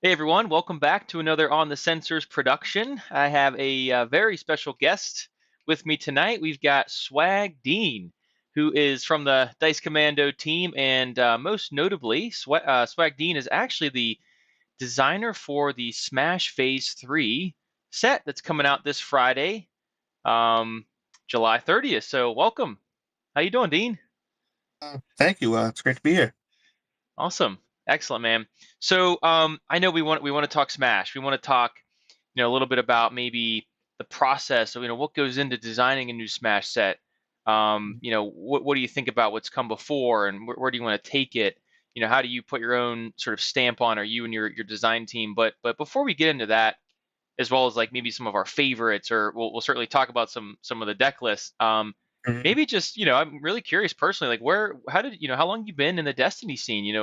Hey everyone, welcome back to another On the Sensors production. I have a very special guest with me tonight. We've got SwagDean, who is from the Dice Commando team, and most notably, SwagDean is actually the designer for the Smash Phase 3 set that's coming out this Friday, um, July 30th. So welcome. How you doing, Dean? Thank you. It's great to be here. Awesome. Excellent, man. So I know we want to talk Smash. We want to talk, a little bit about maybe the process of, what goes into designing a new Smash set. What do you think about what's come before, and where do you want to take it? How do you put your own sort of stamp on, or you and your design team? But before we get into that, as well as like maybe some of our favorites, or we'll certainly talk about some of the deck lists. Mhm. Maybe just, I'm really curious personally, like how did, how long you been in the Destiny scene?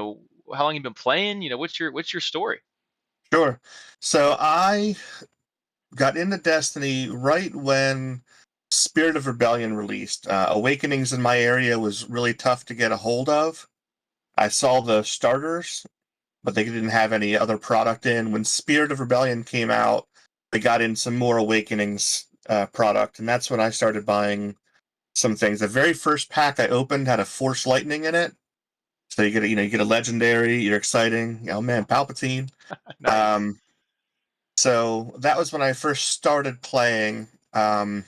How long you been playing? What's your story? Sure. So I got into Destiny right when Spirit of Rebellion released. Awakenings in my area was really tough to get a hold of. I saw the starters, but they didn't have any other product in. When Spirit of Rebellion came out, they got in some more Awakenings product, and that's when I started buying some things. The very first pack I opened had a Force Lightning in it. So you get a legendary, you're exciting. Oh man, Palpatine. Nice. Um, so that was when I first started playing. I've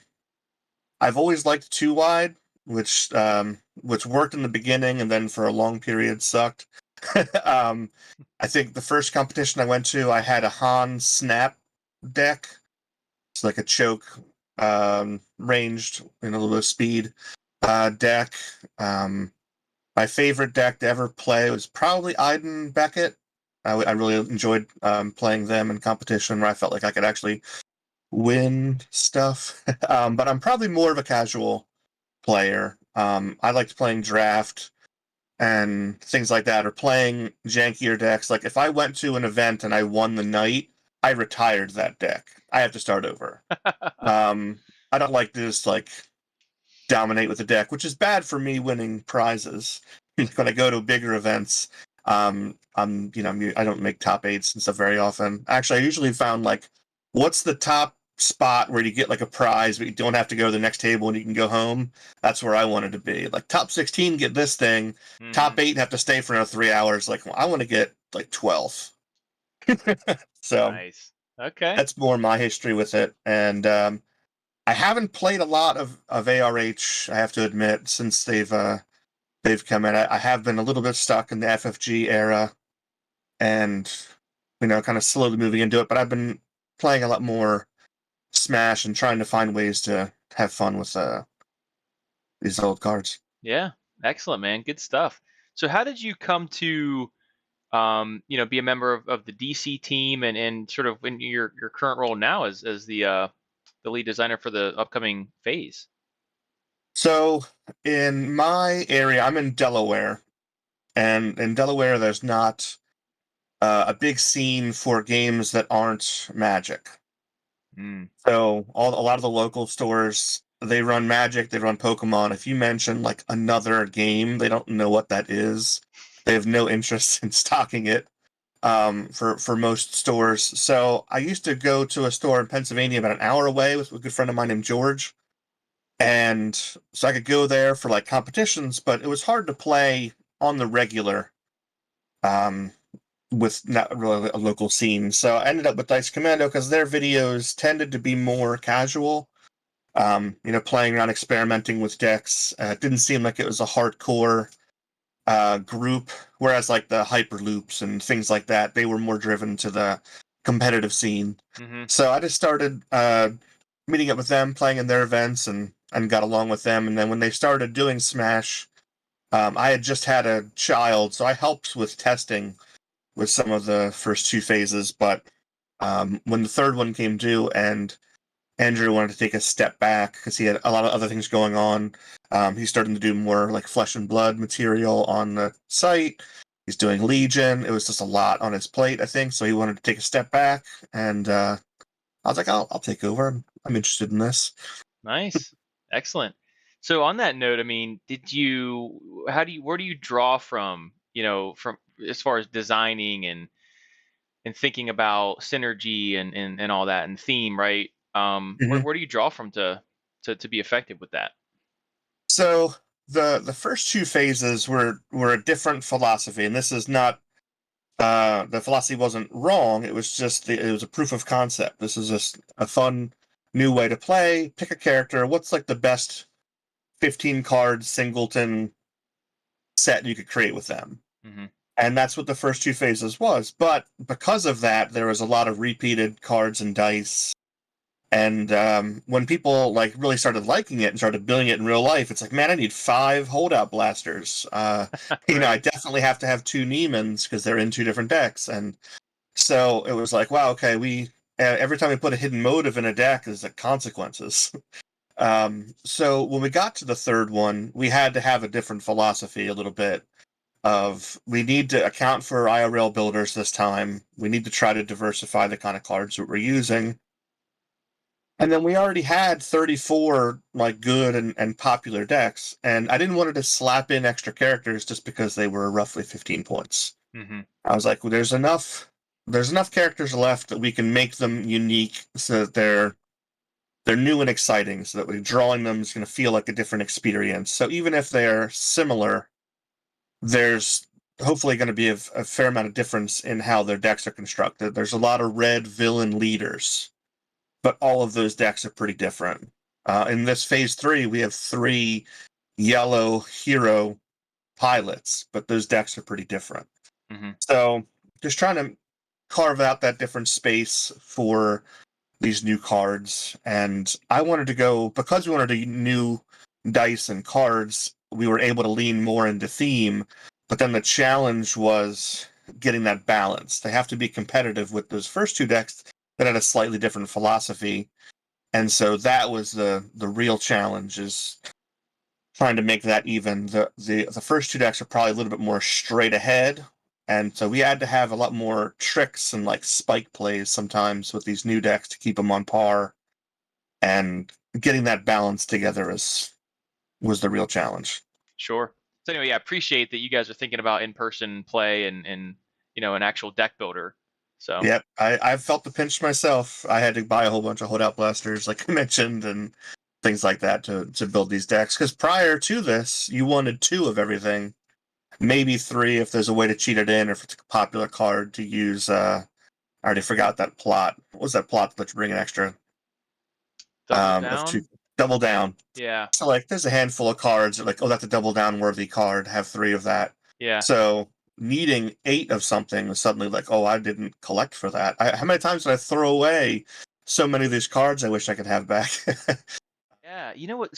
always liked two wide, which worked in the beginning and then for a long period sucked. um, I think the first competition I went to, I had a Han Snap deck. It's like a choke, ranged and a little bit of speed deck. Um, my favorite deck to ever play was probably Iden Beckett. I really enjoyed playing them in competition where I felt like I could actually win stuff. But I'm probably more of a casual player. I liked playing draft and things like that, or playing jankier decks. Like if I went to an event and I won the night, I retired that deck. I have to start over. I don't like to just like dominate with the deck, which is bad for me winning prizes. When I go to bigger events, I don't make top eights and stuff very often. Actually, I usually found like, what's the top spot where you get like a prize, but you don't have to go to the next table and you can go home. That's where I wanted to be. Like top 16, get this thing. Hmm. Top eight, have to stay for another 3 hours. Like, well, I want to get like 12th. So Nice. Okay. that's more my history with it. And I haven't played a lot of ARH, I have to admit, since they've come in. I have been a little bit stuck in the FFG era, and kind of slowly moving into it. But I've been playing a lot more Smash and trying to find ways to have fun with these old cards. Yeah. Excellent, man. Good stuff. So how did you come to be a member of the DC team, and sort of in your current role now as the lead designer for the upcoming phase? So in my area, I'm in Delaware, and in Delaware, there's not a big scene for games that aren't Magic. Mm. So a lot of the local stores, they run Magic, they run Pokemon. If you mention like another game, they don't know what that is. They have no interest in stocking it for most stores. So I used to go to a store in Pennsylvania about an hour away with a good friend of mine named George, and so I could go there for like competitions, but it was hard to play on the regular um, with not really a local scene. So I ended up with Dice Commando because their videos tended to be more casual, playing around, experimenting with decks. It didn't seem like it was a hardcore group, whereas like the Hyperloops and things like that, they were more driven to the competitive scene. Hmm. So I just started meeting up with them, playing in their events, and got along with them. And then when they started doing Smash, I had just had a child, so I helped with testing with some of the first two phases. But when the third one came due and Andrew wanted to take a step back because he had a lot of other things going on. He's starting to do more like flesh and blood material on the site. He's doing Legion. It was just a lot on his plate, I think. So he wanted to take a step back, and I was like, I'll take over. I'm interested in this. Nice. Excellent. So on that note, I mean, where do you draw from, from as far as designing and and thinking about synergy and all that and theme, right? Hmm. Where do you draw from to be effective with that? So the first two phases were a different philosophy, and this is not the philosophy wasn't wrong. It was just it was a proof of concept. This is just a fun new way to play. Pick a character. What's like the best 15 card singleton set you could create with them? Hmm. And that's what the first two phases was. But because of that, there was a lot of repeated cards and dice. And when people like really started liking it and started building it in real life, it's like, man, I need 5 holdout blasters. I Right. definitely have to have 2 Neemans because they're in 2 different decks. And so it was like, wow, okay, we every time we put a hidden motive in a deck, there's like consequences. So when we got to the third one, we had to have a different philosophy a little bit of we need to account for IRL builders this time. We need to try to diversify the kind of cards that we're using. And then we already had 34 like good and popular decks, and I didn't want to slap in extra characters just because they were roughly 15 points. Hmm. I was like, well, there's enough characters left that we can make them unique so that they're new and exciting, so that drawing them is going to feel like a different experience. So even if they're similar, there's hopefully going to be a fair amount of difference in how their decks are constructed. There's a lot of red villain leaders, but all of those decks are pretty different. In this phase 3, we have 3 yellow hero pilots, but those decks are pretty different. Hmm. So just trying to carve out that different space for these new cards. And I wanted to go, because we wanted a new dice and cards, we were able to lean more into theme. But then the challenge was getting that balance. They have to be competitive with those first two decks that had a slightly different philosophy. And so that was the real challenge, is trying to make that even. The first two decks are probably a little bit more straight ahead, and so we had to have a lot more tricks and like spike plays sometimes with these new decks to keep them on par, and getting that balance together is was the real challenge. Sure. So anyway, yeah, I appreciate that you guys are thinking about in-person play and an actual deck builder. So Yep, I've felt the pinch myself. I had to buy a whole bunch of holdout blasters, like I mentioned, and things like that to build these decks. Because prior to this, you wanted 2 of everything, maybe 3 if there's a way to cheat it in, or if it's a popular card to use. I already forgot that plot. What was that plot that you bring an extra double of 2? down. Double down. Yeah. So like, there's a handful of cards that like, oh, that's a double down worthy card. Have 3 of that. Yeah. So needing 8 of something was suddenly like, oh, I didn't collect for that. How many times did I throw away so many of these cards I wish I could have back? Yeah. You know what?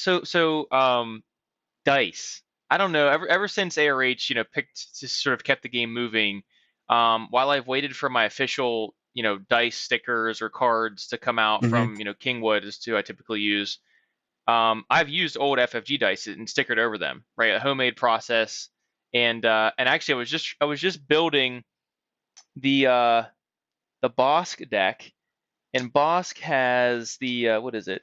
Dice. I don't know. Ever since ARH, picked just sort of kept the game moving. While I've waited for my official, dice stickers or cards to come out Hmm. from, Kingwood is who I typically use. I've used old FFG dice and stickered over them, right? A homemade process. And actually I was just building the Bosk deck, and Bosk has the what is it?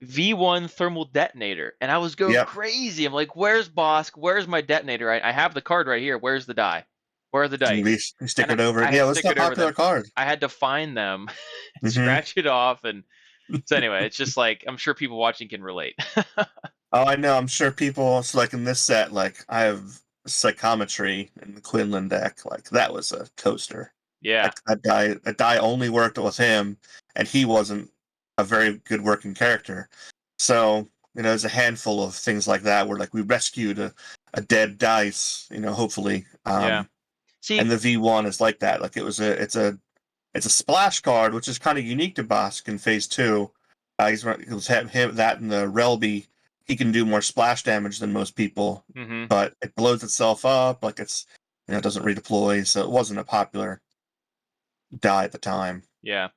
V1 thermal detonator, and I was going Yep. crazy. I'm like, "Where's Bosk? Where's my detonator? I have the card right here. Where's the die? Where are the And dice?" we stick And it over I it. had Yeah, it's not stickered a over popular them. card. I had to find them, Hmm. scratch it off, and so anyway, it's just like I'm sure people watching can relate. Oh, I know. I'm sure people. So, like in this set, like I have Psychometry in the Quinlan deck. Like that was a toaster. Yeah, That die only worked with him, and he wasn't a very good working character. So there's a handful of things like that where like we rescued a dead dice. Hopefully. yeah. And See, the V1 is like that. Like it's a splash card, which is kind of unique to Bosk in Phase 2. He's him that in the Relby, he can do more splash damage than most people, hmm, but it blows itself up, like it doesn't redeploy, so it wasn't a popular die at the time. yeah.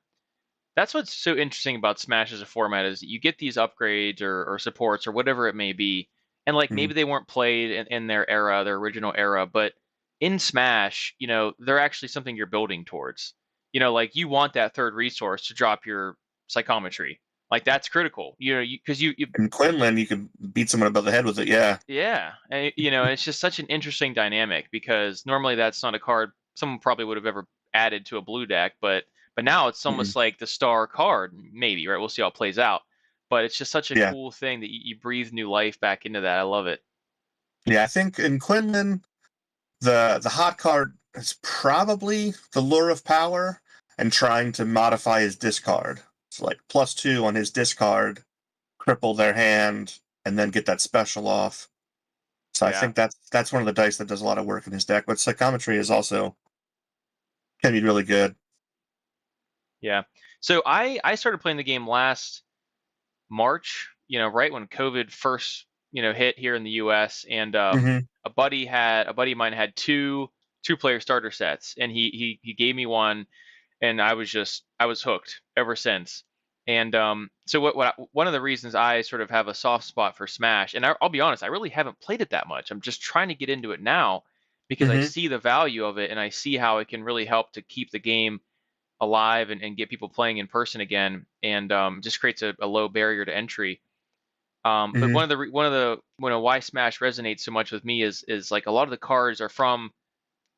That's what's so interesting about Smash as a format is you get these upgrades or supports or whatever it may be, and like Mhm. maybe they weren't played in their era, their original era, but in Smash, they're actually something you're building towards. Like you want that third resource to drop your psychometry. Like that's critical. Because you In Quinlan, you could beat someone above the head with it. Yeah. yeah, and it's just such an interesting dynamic because normally that's not a card. someone probably would have ever added to a blue deck, but now it's Mhm. almost like the star card, maybe, right? We'll see how it plays out. But it's just such a Yeah. cool thing that you breathe new life back into that. I love it. Yeah, I think in Quinlan, the hot card is probably the Lure of Power and trying to modify his discard. So like +2 on his discard, cripple their hand, and then get that special off. So I Yeah, think that's one of the dice that does a lot of work in his deck. But Psychometry is also can be really good. yeah. So I started playing the game last March, right when COVID first, hit here in the US. And Hmm. a buddy of mine had two player starter sets, and he gave me one, and I was hooked ever since. And so one of the reasons I sort of have a soft spot for Smash, and I'll be honest, I really haven't played it that much. I'm just trying to get into it now because I Hmm. see the value of it, and I see how it can really help to keep the game alive and get people playing in person again, and just creates a low barrier to entry. But Hmm. one of the why Smash resonates so much with me is like a lot of the cards are from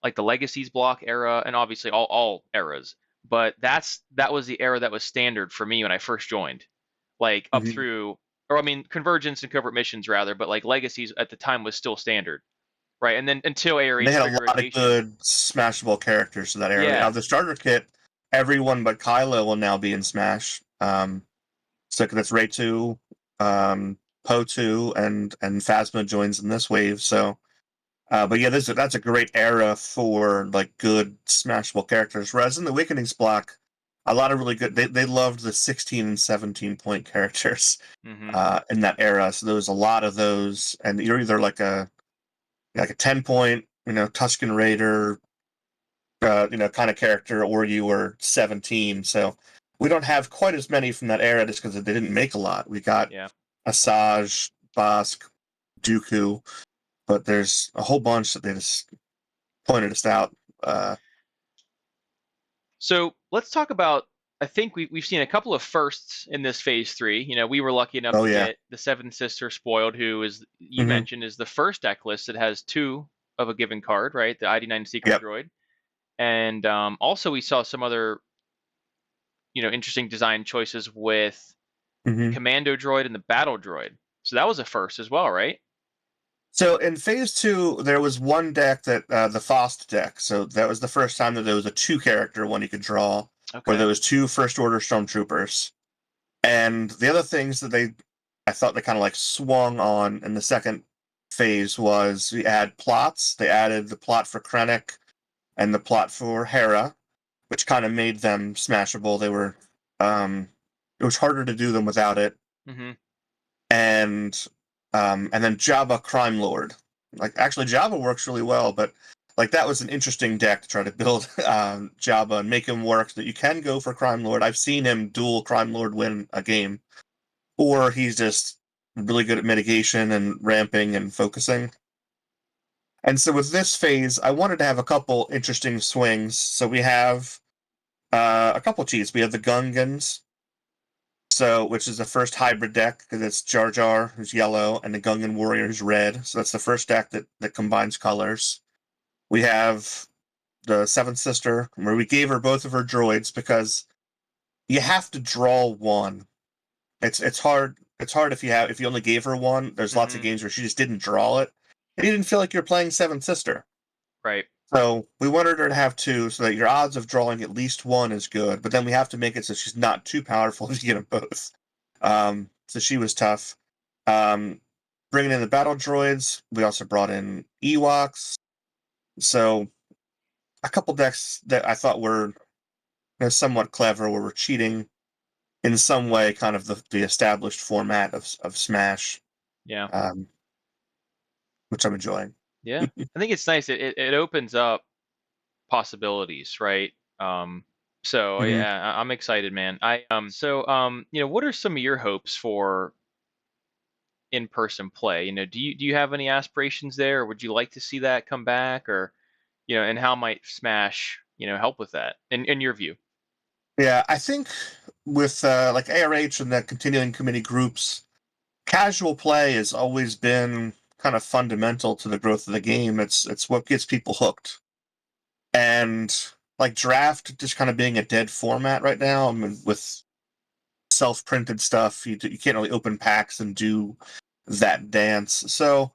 like the Legacies block era, and obviously all eras. But that was the era that was standard for me when I first joined, like up Hmm. through, or I mean, Convergence and Covert Missions rather, but like Legacies at the time was still standard, right? And then until And they AR8 had a Trigger lot of Rotation, good smashable characters in that area. Out yeah, of the starter kit, everyone but Kylo will now be in Smash. So that's Ray 2, Poe 2, and Phasma joins in this wave. So, but yeah, that's a great era for like good smashable characters. Whereas in the Awakenings block, a lot of really good. They loved the 16 and 17 point characters hmm in that era. So there was a lot of those, and you're either like a 10 point, Tusken Raider, kind of character, or you were 17. So we don't have quite as many from that era just because they didn't make a lot. We got yeah. Asajj, Bosk, Dooku, but there's a whole bunch that they just pointed us out. Uh, So let's talk about. I think we've seen a couple of firsts in this phase three. We were lucky enough oh to yeah. get the Seven Sister Spoiled, who is you Hmm. mentioned is the first deck list that has two of a given card, right? The ID9 Secret Yep. Droid, and also we saw some other interesting design choices with the Hmm. Commando Droid and the Battle Droid. So that was a first as well, right? So in phase 2, there was one deck that the Faust deck. So that was the first time that there was a two-character one you could draw, where Okay. there was two First Order Stormtroopers. And the other things that I thought they kind of like swung on in the second phase was we add plots. They added the plot for Krennic and the plot for Hera, which kind of made them smashable. It was harder to do them without it. hmm And and then Jabba Crime Lord. Like actually, Jabba works really well, but like that was an interesting deck to try to build Jabba and make him work so that you can go for Crime Lord. I've seen him dual Crime Lord win a game, or he's just really good at mitigation and ramping and focusing. And so with this phase, I wanted to have a couple interesting swings. So we have a couple cheats. We have the Gungans, so which is the first hybrid deck because it's Jar Jar who's yellow and the Gungan Warrior who's red. So that's the first deck that combines colors. We have the Seventh Sister where we gave her both of her droids because you have to draw one. It's hard. It's hard if you only gave her one. There's lots of hmm games where she just didn't draw it, and you didn't feel like you're playing Seventh Sister. Right. So we wanted her to have two, so that your odds of drawing at least one is good. But then we have to make it so she's not too powerful if you get them both. So she was tough. Um, Bringing in the battle droids, we also brought in Ewoks. So a couple decks that I thought were somewhat clever, where we're cheating in some way, kind of the established format of Smash, Yeah. um, which I'm enjoying. Yeah. I think it's nice. It opens up possibilities, right? So Hmm. yeah, I'm excited, man. What are some of your hopes for in-person play? Do you have any aspirations there, or would you like to see that come back, or and how might Smash help with that in your view? Yeah, I think with like ARH and the continuing committee groups, casual play has always been kind of fundamental to the growth of the game. It's what gets people hooked. and like draft just kind of being a dead format right now. I mean, with self-printed stuff, you can't really open packs and do that dance. So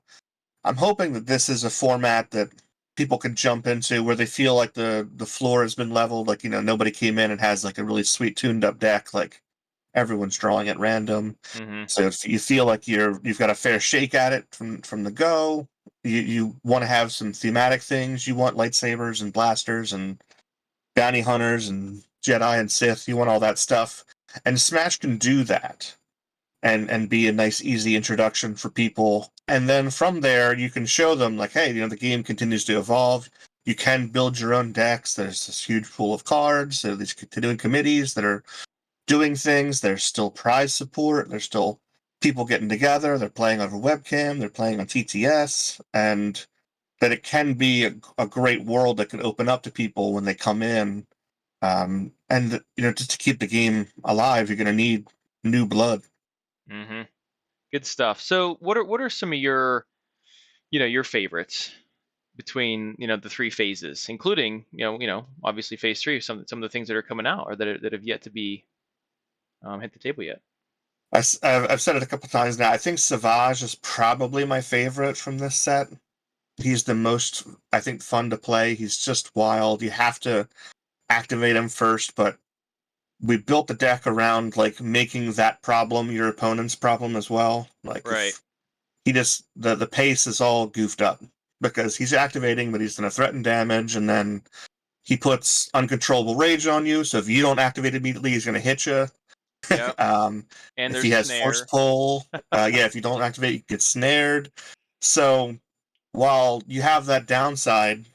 I'm hoping that this is a format that people can jump into where they feel like the floor has been leveled, like nobody came in and has like a really sweet tuned up deck, like everyone's drawing at random. Mm-hmm. So if you feel like you've got a fair shake at it from the go, you want to have some thematic things. You want lightsabers and blasters and bounty hunters and Jedi and Sith. You want all that stuff, and Smash can do that and be a nice easy introduction for people. And then from there, you can show them like, hey, the game continues to evolve. You can build your own decks. There's this huge pool of cards. There are these continuing committees that are doing things. There's still prize support. There's still people getting together. They're playing over webcam. They're playing on TTS, and that it can be a great world that can open up to people when they come in. And just to keep the game alive, you're going to need new blood. Mm-hmm. Good stuff. So what are some of your your favorites between the three phases, including obviously phase three, some of the things that are coming out or that have yet to be hit the table yet. I've said it a couple times now. I think Savage is probably my favorite from this set. He's the most, I think, fun to play. He's just wild. You have to activate him first, but we built the deck around like making that problem your opponent's problem as well. Like Right. if he just the pace is all goofed up because he's activating, but he's going to threaten damage, and then he puts uncontrollable rage on you. So if you don't activate immediately, he's going to hit you. Yep. um, And if there's he a has force snare. pull, yeah, if you don't activate, you get snared. So while you have that downside,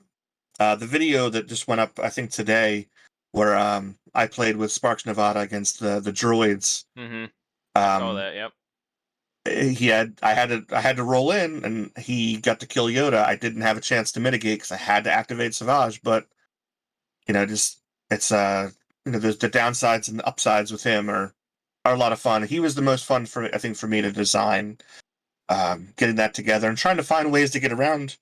the video that just went up, I think today, where I played with Sparks Nevada against the droids. Mm-hmm. I saw Um, that. Yep. I had to roll in, and he got to kill Yoda. I didn't have a chance to mitigate because I had to activate Savage, but just it's there's the downsides and the upsides with him are a lot of fun. He was the most fun for I think for me to design, getting that together and trying to find ways to get around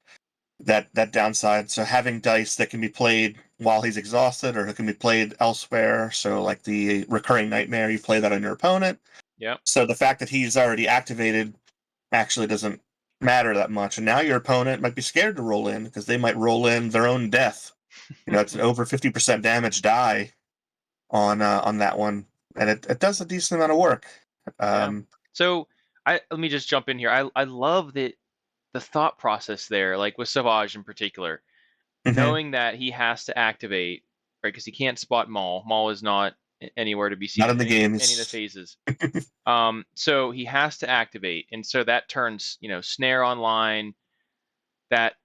that downside. So having dice that can be played while he's exhausted, or it can be played elsewhere. So like the recurring nightmare, you play that on your opponent. Yep. So the fact that he's already activated actually doesn't matter that much. And now your opponent might be scared to roll in because they might roll in their own death. It's an over 50% damage die on that one, and it does a decent amount of work. Yeah. Um, So let me just jump in here. I love that the thought process there, like with Savage in particular, mhm. knowing that he has to activate, right? Because he can't spot Maul. Maul is not anywhere to be seen Not in in the any of the games. phases. So he has to activate, and so that turns snare online. That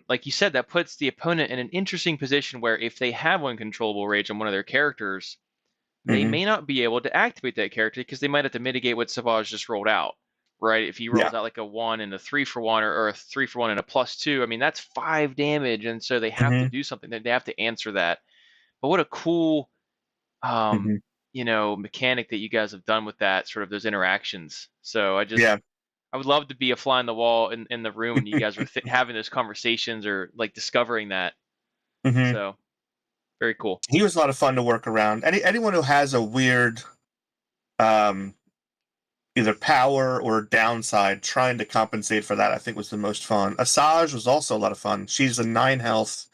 like you said, that puts the opponent in an interesting position where if they have uncontrollable rage on one of their characters, they Hmm. may not be able to activate that character because they might have to mitigate what Savage just rolled out, right? If he Yeah. rolls out like a 1 and a 3 for 1, or a 3 for 1 and a +2, I mean, that's 5 damage. And so they have to Hmm. do something. They have to answer that. But what a cool, um, Hmm. mechanic that you guys have done with that, sort of those interactions. So Yeah. I would love to be a fly on the wall in the room when you guys were having those conversations or like discovering that. Hmm. So very cool. He was a lot of fun to work around. Anyone who has a weird, um, either power or downside, trying to compensate for that, I think was the most fun. Asajj was also a lot of fun. She's a 9 health.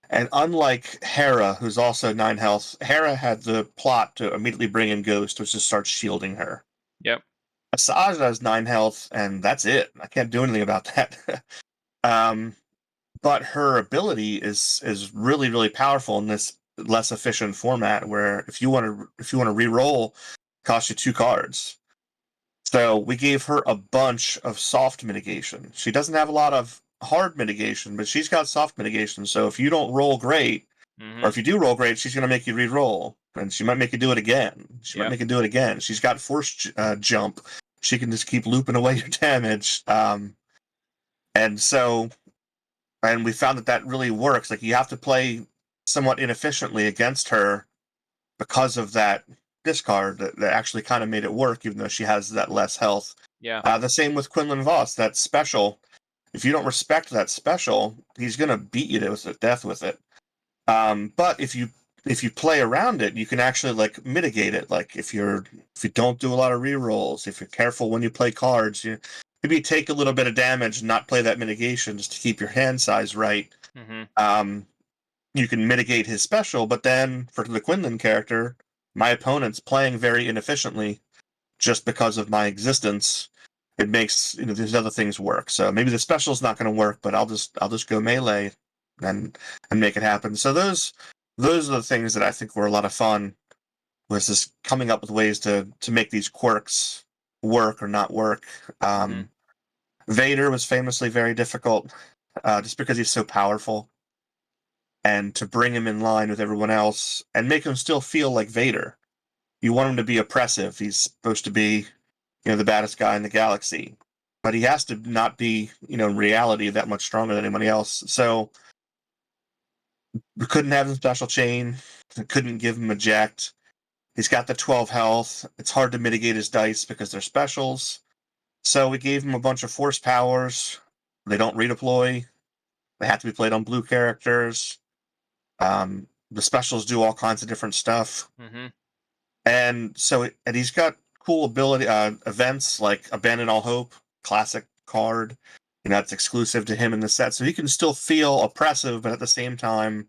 And unlike Hera, who's also 9 health, Hera had the plot to immediately bring in Ghost, which just starts shielding her. Yep. Asajj has 9 health, and that's it. I can't do anything about that. um, but her ability is really really powerful in this less efficient format, where if you want to re-roll, it costs you 2 cards. So we gave her a bunch of soft mitigation. She doesn't have a lot of hard mitigation, but she's got soft mitigation. So if you don't roll great, or Mm-hmm. if you do roll great, she's going to make you re-roll, and she might make you do it again. She might Yep. make you do it again. She's got force jump. She can just keep looping away your damage. And so, and we found that that really works. Like you have to play somewhat inefficiently against her because of that discard that actually kind of made it work, even though she has that less health. Yeah. The same with Quinlan Voss. That special, if you don't respect that special, he's going to beat you to death with it. But if you play around it, you can actually like mitigate it. Like if you don't do a lot of rerolls, if you're careful when you play cards, you maybe take a little bit of damage and not play that mitigation just to keep your hand size right. Mm-hmm. Um, you can mitigate his special, but then for the Quinlan character, my opponent's playing very inefficiently just because of my existence. It makes these other things work. So maybe the special's not going to work, but I'll just go melee and make it happen. So those are the things that I think were a lot of fun. Was just coming up with ways to make these quirks work or not work. Mm-hmm. Um, Vader was famously very difficult, just because he's so powerful, and to bring him in line with everyone else and make him still feel like Vader. You want him to be oppressive. He's supposed to be, the baddest guy in the galaxy, but he has to not be, in reality that much stronger than anybody else. So we couldn't have him special chain. Couldn't give him eject. He's got the 12 health. It's hard to mitigate his dice because they're specials. So we gave him a bunch of force powers. They don't redeploy. They have to be played on blue characters. The specials do all kinds of different stuff. Mm-hmm. And he's got cool ability events like Abandon All Hope, classic card. That's exclusive to him in the set. So he can still feel oppressive, but at the same time,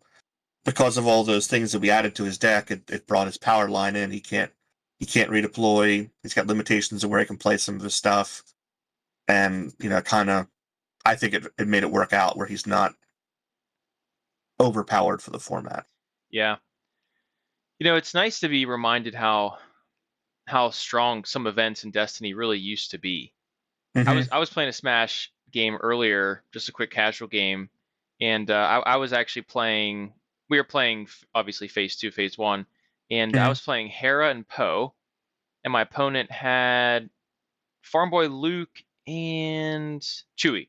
because of all those things that we added to his deck, it brought his power line in. He can't redeploy. He's got limitations of where he can play some of his stuff. And, kind of I think it made it work out where he's not overpowered for the format. Yeah. It's nice to be reminded how strong some events in Destiny really used to be. I Mm-hmm. was I was playing a Smash game earlier, just a quick casual game, and I was actually playing. We were playing obviously Phase 2, Phase 1, and I Mm-hmm. was playing Hera and Poe, and my opponent had Farm Boy Luke and Chewie,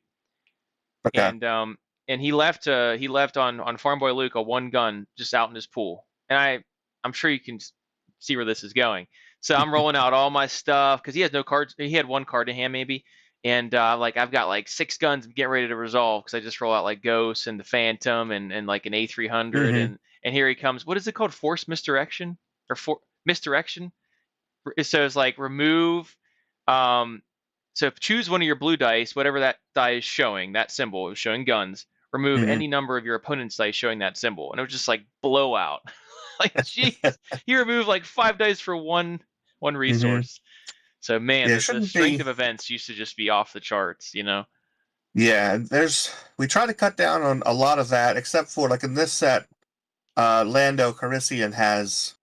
Okay. and he left on Farm Boy Luke a one gun just out in his pool, and I'm sure you can see where this is going. So I'm rolling out all my stuff because he has no cards. He had one card in hand maybe, and like I've got like six guns getting ready to resolve because I just roll out like Ghost and the Phantom and like an A300 Mm-hmm. and here he comes. What is it called? Force misdirection or for misdirection? So it's like remove um so choose one of your blue dice, whatever that die is showing, that symbol is showing guns. Remove Mm-hmm. any number of your opponent's dice showing that symbol. And it was just like blowout. Like, jeez, he removed like five dice for one Mm-hmm. resource. So man, Yeah, it the shouldn't strength be. of events used to just be off the charts. Yeah, we try to cut down on a lot of that, except for like in this set, Lando Calrissian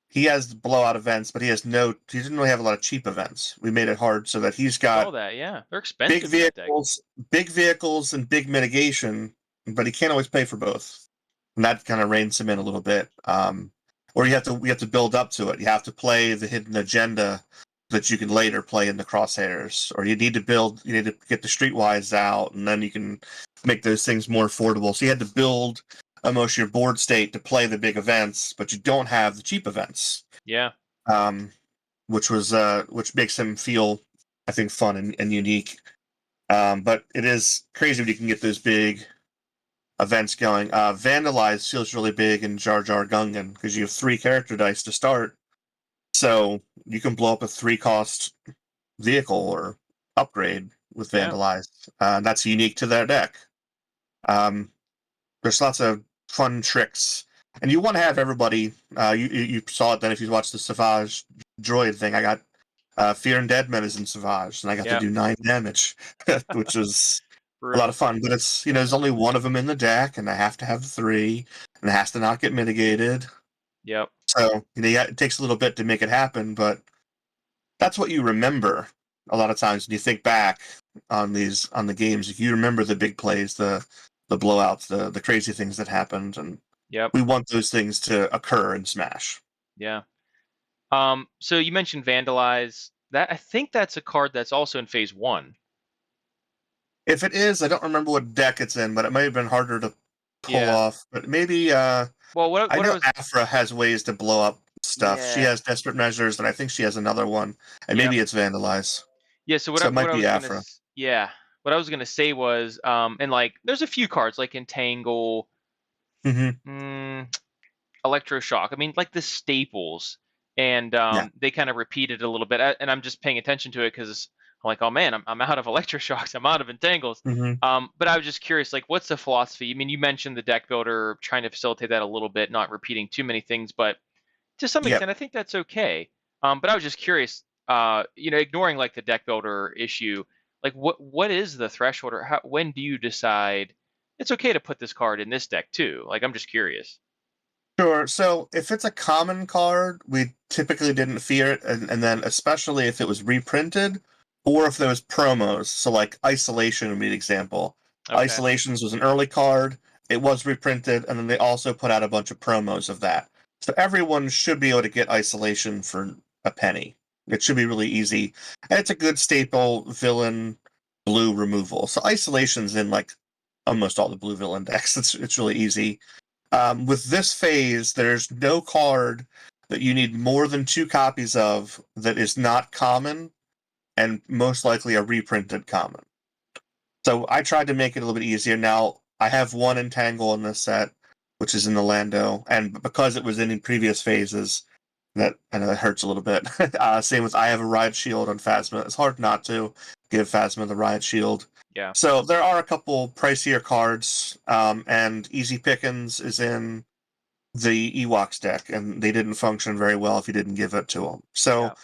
he has blowout events, but he didn't really have a lot of cheap events. We made it hard so that he's Saw got that, yeah. They're big expensive in that deck. vehicles, big vehicles, and big mitigation, but he can't always pay for both, and that kind of reins him in a little bit. Or we have to build up to it. You have to play the hidden agenda that you can later play in the crosshairs, or you need to get the streetwise out, and then you can make those things more affordable. So you had to build almost your board state to play the big events, but you don't have the cheap events, Yeah. um, which makes him feel, I think, fun and unique. But it is crazy when you can get those big events going. Vandalize feels really big in Jar Jar Gungan because you have three character dice to start, so you can blow up a three-cost vehicle or upgrade with Yeah. Vandalize. That's unique to their deck. Um, there's lots of fun tricks, and you want to have everybody. You saw it then if you watched the Savage droid thing. I got Fear and Dead Medicine Savage, and I got to Yeah. do 9 damage, which is a lot Brutal. of fun. But there's only one of them in the deck, and I have to have three, and it has to not get mitigated. Yep. So it takes a little bit to make it happen, but that's what you remember a lot of times when you think back on the games. You remember the big plays, the blowouts, the crazy things that happened, and Yep. we want those things to occur in Smash. Yeah. So you mentioned Vandalize. That I think that's a card that's also in Phase 1. If it is, I don't remember what deck it's in, but it may have been harder to pull Yeah. off. But maybe Well, I what I know was Afra has ways to blow up stuff. She yeah. has Desperate Measures, and I think she has another one, and Yep. maybe it's Vandalize. Yeah, so So it might what I be was gonna Afra. yeah, what I was gonna say was and like there's a few cards like Entangle, Hmm. Mm, electroshock. I mean, like the staples, and Yeah. they kind of repeat it a little bit. And I'm just paying attention to it because I'm like, oh man, I'm out of electroshocks. I'm out of entangles. Hmm. But I was just curious, like, what's the philosophy? I mean, you mentioned the deck builder trying to facilitate that a little bit, not repeating too many things, but to some Yep. extent, I think that's okay. But I was just curious, ignoring like the deck builder issue, like what is the threshold, or when do you decide it's okay to put this card in this deck too? Like, I'm just curious. Sure. So if it's a common card, we typically didn't fear it, and then especially if it was reprinted or if there was promos. So like Isolation would be an example. Okay. Isolations was an early card, it was reprinted, and then they also put out a bunch of promos of that. So everyone should be able to get Isolation for a penny. It should be really easy. And it's a good staple villain blue removal. So Isolation's in like almost all the blue villain decks. It's really easy. With this phase, there's no card that you need more than 2 copies of that is not common and most likely a reprinted common. So I tried to make it a little bit easier. Now, I have one Entangle in this set, which is in the Lando, and because it was in previous phases, that I know that hurts a little bit. Same with I have a Riot Shield on Phasma. It's hard not to give Phasma the Riot Shield. Yeah. So there are a couple pricier cards, and Easy Pickings is in the Ewoks deck, and they didn't function very well if you didn't give it to them. Yeah. So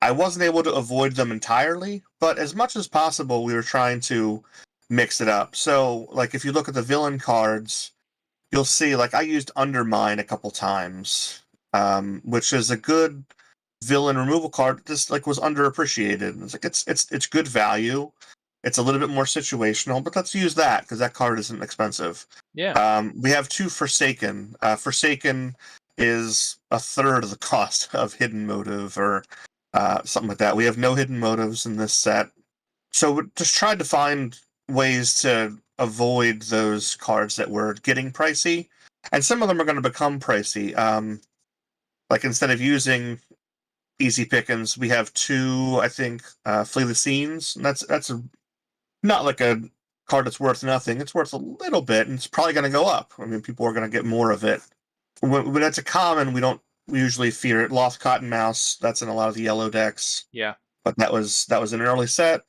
I wasn't able to avoid them entirely, but as much as possible, we were trying to mix it up. So, like, if you look at the villain cards, you'll see, like, I used Undermine a couple times, which is a good villain removal card that just like was underappreciated. It's like it's good value. It's a little bit more situational, but let's use that because that card isn't expensive. Yeah. We have 2 Forsaken. Forsaken is a third of the cost of Hidden Motive or something like that. We have no hidden motives in this set, so we just tried to find ways to avoid those cards that were getting pricey, and some of them are going to become pricey. Like instead of using Easy Pickings, we have 2, I think, Flee the Scenes, and not like a card that's worth nothing. It's worth a little bit, and it's probably going to go up. I mean, people are going to get more of it. When it's a common, we usually fear it. Lost Cotton Mouse, that's in a lot of the yellow decks, Yeah. but that was an early set.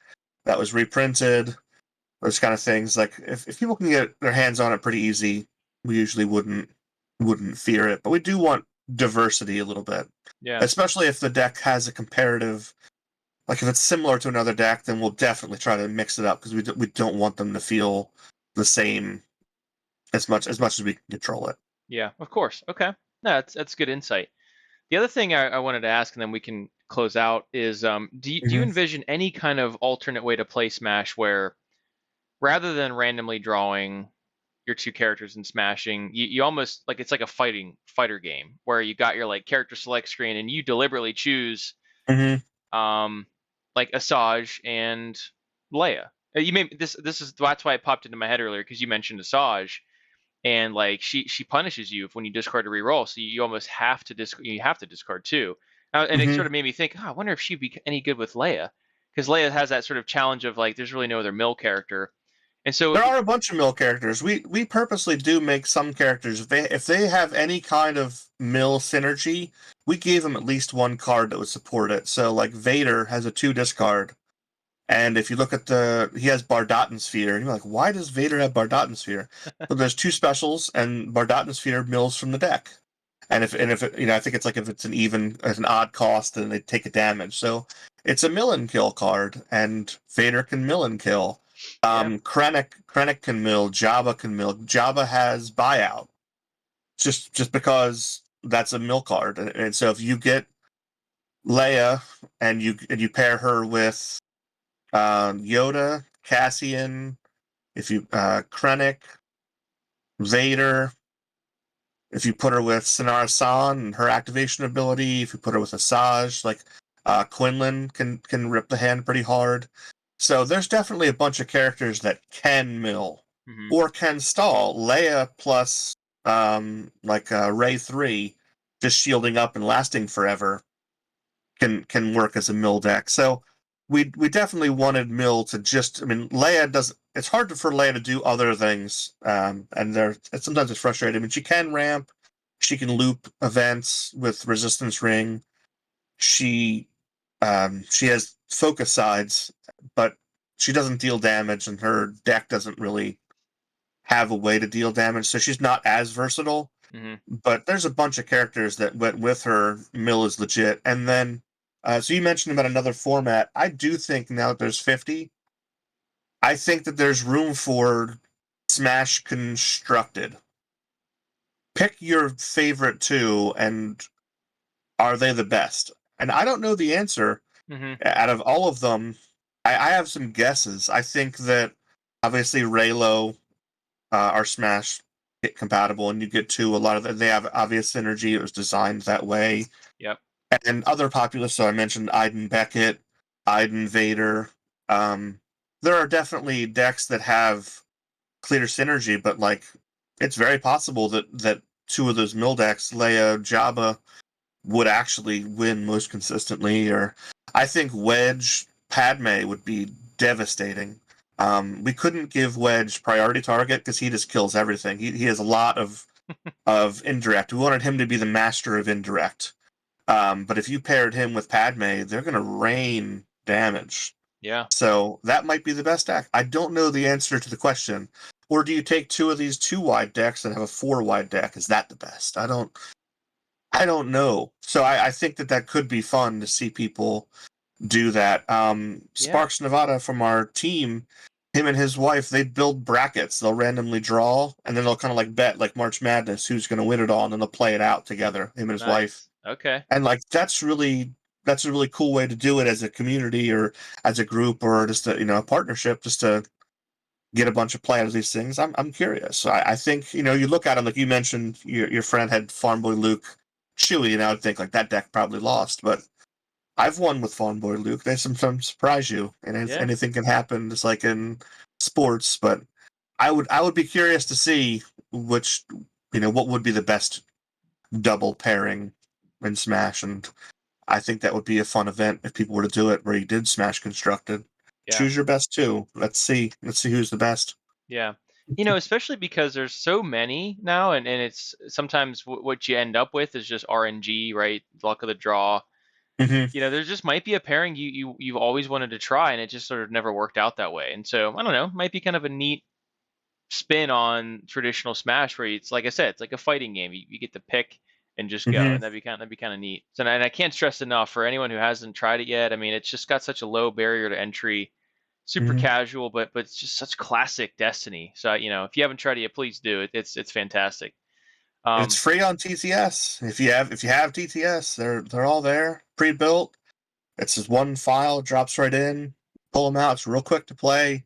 That was reprinted. Those kind of things. Like if people can get their hands on it pretty easy, we usually wouldn't fear it. But we do want diversity a little bit, Yeah. especially if the deck has a comparative. Like if it's similar to another deck, then we'll definitely try to mix it up because we don't want them to feel the same as much as we can control it. Yeah. Of course. Okay. No, that's good insight. The other thing I wanted to ask, and then we can close out, is do you Hmm. envision any kind of alternate way to play Smash where rather than randomly drawing your 2 characters and smashing, you almost like it's like a fighter game where you got your like character select screen and you deliberately choose Hmm. um like Asajj and Leia. You may this is that's why it popped into my head earlier because you mentioned Asajj, and like she punishes you if when you discard a reroll, so you almost have to discard too. And it Hmm. sort of made me think, oh, I wonder if she'd be any good with Leia, because Leia has that sort of challenge of like there's really no other mill character, and so There are a bunch of mill characters. We purposely do make some characters if they have any kind of mill synergy, we gave them at least one card that would support it. So like Vader has a 2 discard, and if you look at he has Bardotten Sphere, and you're like, why does Vader have Bardotten Sphere? So there's 2 specials, and Bardotten Sphere mills from the deck. And if it, I think it's like if it's an odd cost, then they take a damage. So it's a mill and kill card, and Vader can mill and kill. yeah, Krennic can mill, Jabba can mill. Jabba has buyout, just because that's a mill card, and so if you get Leia and you pair her with Yoda, Cassian, if you Krennic, Vader. If you put her with Sinara San and her activation ability, if you put her with Asajj, like Quinlan can rip the hand pretty hard. So there's definitely a bunch of characters that can mill hmm or can stall. Leia plus Ray 3, just shielding up and lasting forever, can work as a mill deck. So we definitely wanted mill to just. I mean, Leia doesn't. it's hard for Leia to do other things, and sometimes it's frustrating. I mean, she can ramp, she can loop events with resistance ring. She has focus sides, but she doesn't deal damage, and her deck doesn't really have a way to deal damage, so she's not as versatile. Hmm. But there's a bunch of characters that went with her. Mill is legit, and then so you mentioned about another format. I do think now that there's 50, I think that there's room for Smash Constructed. Pick your favorite two, and are they the best? And I don't know the answer. Hmm. Out of all of them, I have some guesses. I think that obviously Raylo are Smash compatible, and you get to a lot of they have obvious synergy. It was designed that way. Yep. And other popular, so I mentioned Iden Beckett, Iden Vader. Um, there are definitely decks that have clear synergy, but like it's very possible that two of those mill decks, Leia, Jabba, would actually win most consistently. Or I think Wedge Padme would be devastating. We couldn't give Wedge priority target because he just kills everything. He has a lot of indirect. We wanted him to be the master of indirect. But if you paired him with Padme, they're going to rain damage. Yeah. So that might be the best deck. I don't know the answer to the question. Or do you take two of these 2 wide decks and have a 4 wide deck? Is that the best? I don't know. So I think that could be fun to see people do that. Yeah. Sparks Nevada from our team, him and his wife, they build brackets. They'll randomly draw, and then they'll kind of like bet like March Madness who's going to win it all, and then they'll play it out together. Him and his wife, Nice. Okay. and like that's a really cool way to do it as a community or as a group or just a partnership, just to get a bunch of play out of these things. I'm curious. I think you look at them like you mentioned. Your friend had Farm Boy Luke, Chewy, and I would think like that deck probably lost, but I've won with Farm Boy Luke. They sometimes surprise you, and Yeah. anything can happen, just like in sports. But I would be curious to see which what would be the best double pairing in Smash, and I think that would be a fun event if people were to do it where you did Smash Constructed. Yeah. Choose your best two. Let's see. Let's see who's the best. Yeah. Especially because there's so many now, and it's sometimes what you end up with is just RNG, right? Luck of the draw. Hmm. There just might be a pairing you've always wanted to try, and it just sort of never worked out that way. And so I don't know, might be kind of a neat spin on traditional Smash, where it's like I said, it's like a fighting game. You get to pick and just go, Hmm. and that'd be kind of neat. So, and I can't stress enough for anyone who hasn't tried it yet. I mean, it's just got such a low barrier to entry, super Hmm. casual, but it's just such classic Destiny. So if you haven't tried it yet, please do. It's fantastic. It's Um, free on TTS. If you have TTS, they're all there, pre-built. It's just one file, drops right in. Pull them out. It's real quick to play,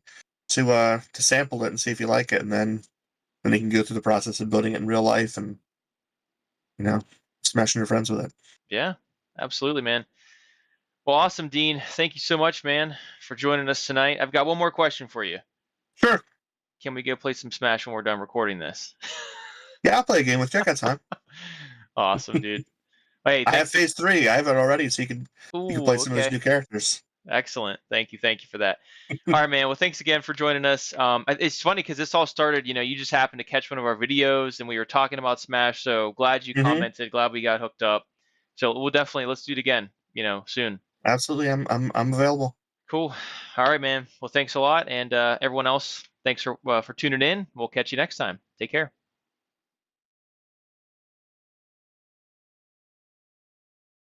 to sample it and see if you like it, and then you can go through the process of building it in real life and you know smashing your friends with it. yeah, absolutely, man. Well, awesome, Dean. Thank you so much, man, for joining us tonight. I've got one more question for you. Sure. Can we go play some Smash when we're done recording this? Yeah, I'll play a game with you. I got time. Awesome, dude. Hey, I have thanks. phase 3. I have it already, so you can play Ooh, some of those okay. new characters. Excellent. Thank you. Thank you for that. All right, man. Well, thanks again for joining us. It's funny because this all started, you just happened to catch one of our videos and we were talking about Smash. So glad you Hmm. commented. Glad we got hooked up. So let's do it again, soon. Absolutely, I'm available. Cool. All right, man. Well, thanks a lot. And everyone else, thanks for tuning in. We'll catch you next time. Take care.